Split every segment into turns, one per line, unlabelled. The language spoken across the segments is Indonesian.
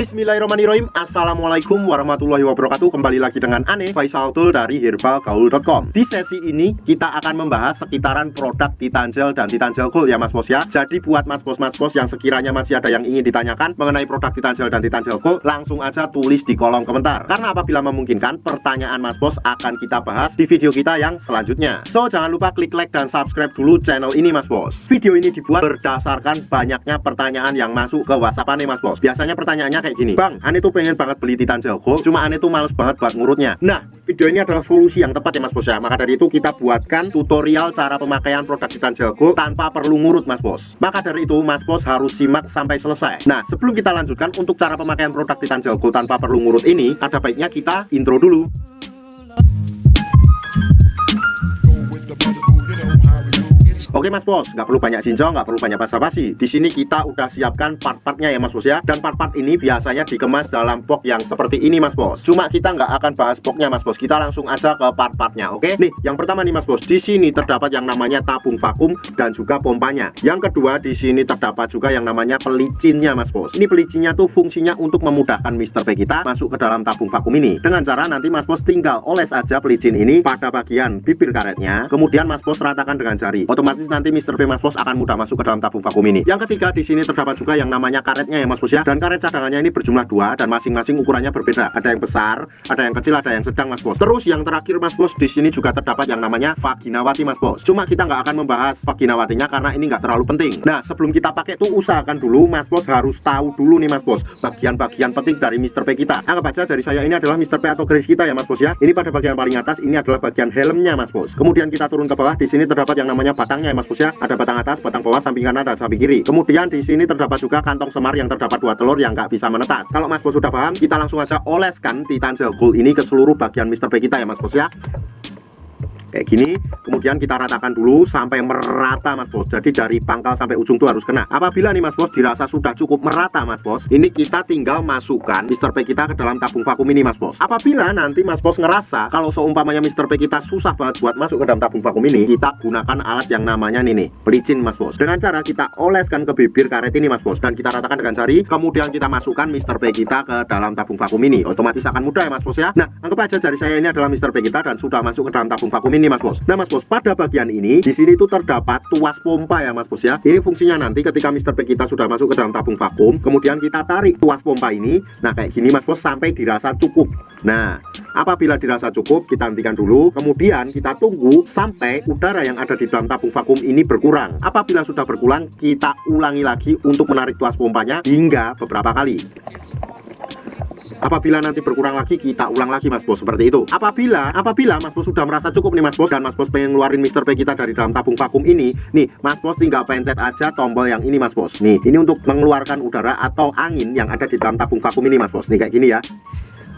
Bismillahirrahmanirrahim. Assalamualaikum warahmatullahi wabarakatuh. Kembali lagi dengan Ane Faisal Tool dari herbalgaul.com. Di sesi ini kita akan membahas sekitaran produk Titan Gel dan Titan Gel Gold ya mas bos ya. Jadi buat mas bos yang sekiranya masih ada yang ingin ditanyakan mengenai produk Titan Gel dan Titan Gel Gold, langsung aja tulis di kolom komentar. Karena apabila memungkinkan, pertanyaan mas bos akan kita bahas di video kita yang selanjutnya. So jangan lupa klik like dan subscribe dulu channel ini mas bos. Video ini dibuat berdasarkan banyaknya pertanyaan yang masuk ke WhatsApp Ane mas bos. Biasanya pertanyaannya kayak gini, Bang, Ane tuh pengen banget beli Titan Gel Gold, cuma Ane tuh males banget buat ngurutnya. Nah, video ini adalah solusi yang tepat ya mas bos ya. Maka dari itu kita buatkan tutorial cara pemakaian produk Titan Gel Gold tanpa perlu ngurut mas bos. Maka dari itu mas bos harus simak sampai selesai. Nah, sebelum kita lanjutkan untuk cara pemakaian produk Titan Gel Gold tanpa perlu ngurut ini, ada baiknya kita intro dulu. Oke mas bos, nggak perlu banyak cincong, nggak perlu banyak basa-basi. Di sini kita udah siapkan part-partnya ya mas bos ya. Dan part-part ini biasanya dikemas dalam box yang seperti ini mas bos. Cuma kita nggak akan bahas boxnya mas bos. Kita langsung aja ke part-partnya. Oke, nih yang pertama nih mas bos. Di sini terdapat yang namanya tabung vakum dan juga pompanya. Yang kedua di sini terdapat juga yang namanya pelicinnya mas bos. Ini pelicinnya tuh fungsinya untuk memudahkan Mr. P kita masuk ke dalam tabung vakum ini. Dengan cara nanti mas bos tinggal oles aja pelicin ini pada bagian bibir karetnya. Kemudian mas bos ratakan dengan jari. Otomatis nanti Mr. P mas bos akan mudah masuk ke dalam tabung vakum ini. Yang ketiga di sini terdapat juga yang namanya karetnya ya mas bos ya. Dan karet cadangannya ini berjumlah 2 dan masing-masing ukurannya berbeda. Ada yang besar, ada yang kecil, ada yang sedang mas bos. Terus yang terakhir mas bos, di sini juga terdapat yang namanya vaginawati mas bos. Cuma kita nggak akan membahas vaginawatinya karena ini nggak terlalu penting. Nah, sebelum kita pakai tuh usahakan dulu mas bos harus tahu dulu nih mas bos bagian-bagian penting dari Mr. P kita. Anggap aja jari saya ini adalah Mr. P atau garis kita ya mas bos ya. Ini pada bagian paling atas ini adalah bagian helmnya mas bos. Kemudian kita turun ke bawah, di sini terdapat yang namanya batangnya ya mas bos ya. Ada batang atas, batang bawah, samping kanan dan samping kiri. Kemudian di sini terdapat juga kantong semar yang terdapat 2 telur yang nggak bisa menetas. Kalau mas bos sudah paham, kita langsung aja oleskan Titan Gel Gold ini ke seluruh bagian Mr. P kita ya mas bos ya. Kayak gini, kemudian kita ratakan dulu sampai merata mas bos. Jadi dari pangkal sampai ujung tuh harus kena. Apabila nih mas bos dirasa sudah cukup merata mas bos, ini kita tinggal masukkan Mr. P kita ke dalam tabung vakum ini mas bos. Apabila nanti mas bos ngerasa kalau seumpamanya Mr. P kita susah banget buat masuk ke dalam tabung vakum ini, kita gunakan alat yang namanya nih pelicin mas bos. Dengan cara kita oleskan ke bibir karet ini mas bos, dan kita ratakan dengan jari. Kemudian kita masukkan Mr. P kita ke dalam tabung vakum ini. Otomatis akan mudah ya mas bos ya. Nah, anggap aja jari saya ini adalah Mr. P kita dan sudah masuk ke dalam tabung vakum ini mas bos. Nah mas bos, pada bagian ini di sini tuh terdapat tuas pompa ya mas bos ya. Ini fungsinya nanti ketika Mr. P kita sudah masuk ke dalam tabung vakum, kemudian kita tarik tuas pompa ini. Nah kayak gini mas bos sampai dirasa cukup. Nah, apabila dirasa cukup kita hentikan dulu. Kemudian kita tunggu sampai udara yang ada di dalam tabung vakum ini berkurang. Apabila sudah berkurang, kita ulangi lagi untuk menarik tuas pompanya hingga beberapa kali. Apabila nanti berkurang lagi, kita ulang lagi mas bos, seperti itu. Apabila mas bos sudah merasa cukup nih mas bos, dan mas bos pengen ngeluarin Mr. P kita dari dalam tabung vakum ini, nih mas bos tinggal pencet aja tombol yang ini mas bos. Nih, ini untuk mengeluarkan udara atau angin yang ada di dalam tabung vakum ini mas bos. Nih kayak gini ya.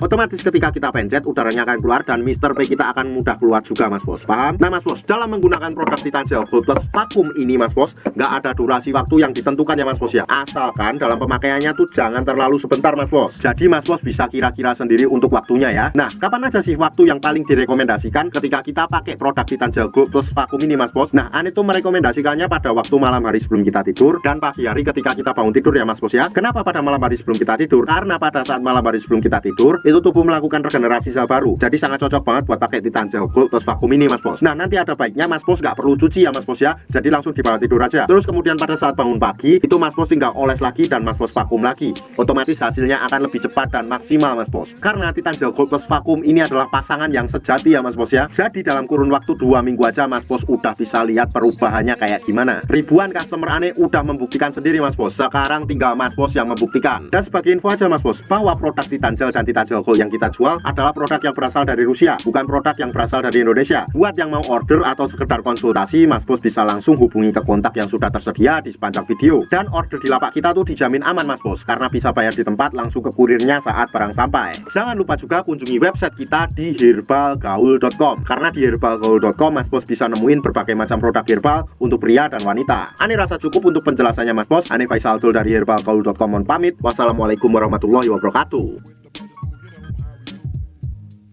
Otomatis ketika kita pencet, udaranya akan keluar dan Mr. P kita akan mudah keluar juga mas bos. Paham? Nah mas bos, dalam menggunakan produk Titan Gel Gold plus vakum ini mas bos, nggak ada durasi waktu yang ditentukan ya mas bos ya. Asalkan dalam pemakaiannya tuh jangan terlalu sebentar mas bos. Jadi mas bos bisa kira-kira sendiri untuk waktunya ya. Nah, kapan aja sih waktu yang paling direkomendasikan ketika kita pakai produk Titan Gel Gold plus vakum ini mas bos? Nah, Ane tuh merekomendasikannya pada waktu malam hari sebelum kita tidur dan pagi hari ketika kita bangun tidur ya mas bos ya. Kenapa pada malam hari sebelum kita tidur? Karena pada saat malam hari sebelum kita tidur itu tubuh melakukan regenerasi sel baru. Jadi sangat cocok banget buat pakai Titan Gel Gold plus vakum ini mas bos. Nah, nanti ada baiknya mas bos nggak perlu cuci ya mas bos ya. Jadi langsung dibawa tidur aja. Terus kemudian pada saat bangun pagi itu mas bos tinggal oles lagi dan mas bos vakum lagi. Otomatis hasilnya akan lebih cepat dan maksimal mas bos. Karena Titan Gel Gold plus vakum ini adalah pasangan yang sejati ya mas bos ya. Jadi dalam kurun waktu 2 minggu aja mas bos udah bisa lihat perubahannya kayak gimana. Ribuan customer Ane udah membuktikan sendiri mas bos. Sekarang tinggal mas bos yang membuktikan. Dan sebagai info aja mas bos, bahwa produk Titan Gel dan Titan Gel Gold yang kita jual adalah produk yang berasal dari Rusia, bukan produk yang berasal dari Indonesia. Buat yang mau order atau sekedar konsultasi, mas bos bisa langsung hubungi ke kontak yang sudah tersedia di sepanjang video. Dan order di lapak kita tuh dijamin aman mas bos, karena bisa bayar di tempat langsung ke kurirnya saat barang sampai. Jangan lupa juga kunjungi website kita di herbalgaul.com, karena di herbalgaul.com mas bos bisa nemuin berbagai macam produk herbal untuk pria dan wanita. Ane rasa cukup untuk penjelasannya mas bos. Ane Faisal Tool dari herbalgaul.com pamit. Wassalamualaikum warahmatullahi wabarakatuh.